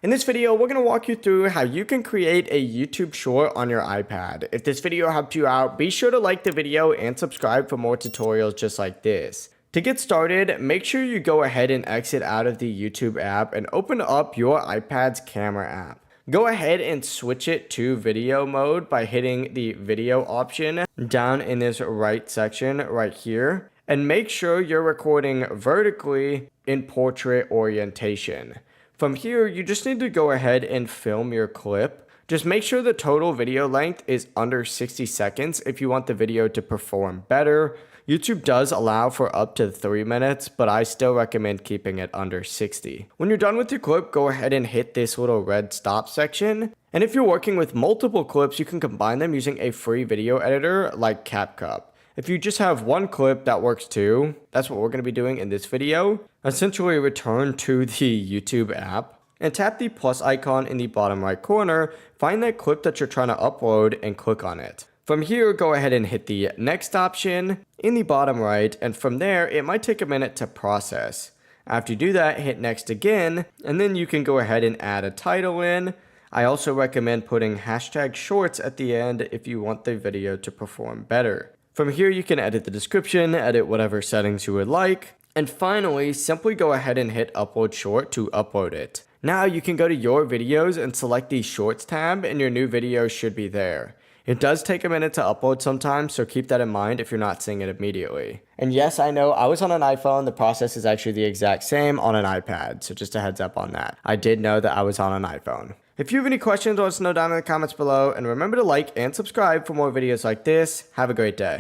In this video, we're going to walk you through how you can create a YouTube short on your iPad. If this video helped you out, be sure to like the video and subscribe for more tutorials just like this. To get started, make sure you go ahead and exit out of the YouTube app and open up your iPad's camera app. Go ahead and switch it to video mode by hitting the video option down in this right section right here. And make sure you're recording vertically in portrait orientation. From here, you just need to go ahead and film your clip. Just make sure the total video length is under 60 seconds if you want the video to perform better. YouTube does allow for up to 3 minutes, but I still recommend keeping it under 60. When you're done with your clip, go ahead and hit this little red stop section. And if you're working with multiple clips, you can combine them using a free video editor like CapCut. If you just have one clip, that works too. That's what we're going to be doing in this video. Essentially, return to the YouTube app and tap the plus icon in the bottom right corner. Find that clip that you're trying to upload and click on it. From here, go ahead and hit the next option in the bottom right, and from there, it might take a minute to process. After you do that, hit next again, and then you can go ahead and add a title in. I also recommend putting hashtag shorts at the end if you want the video to perform better. From here, you can edit the description, edit whatever settings you would like, and finally, simply go ahead and hit upload short to upload it. Now you can go to your videos and select the shorts tab, and your new video should be there. It does take a minute to upload sometimes, so keep that in mind if you're not seeing it immediately. And yes, I know I was on an iPhone. The process is actually the exact same on an iPad, so just a heads up on that. I did know that I was on an iPhone. If you have any questions, let us know down in the comments below, and remember to like and subscribe for more videos like this. Have a great day.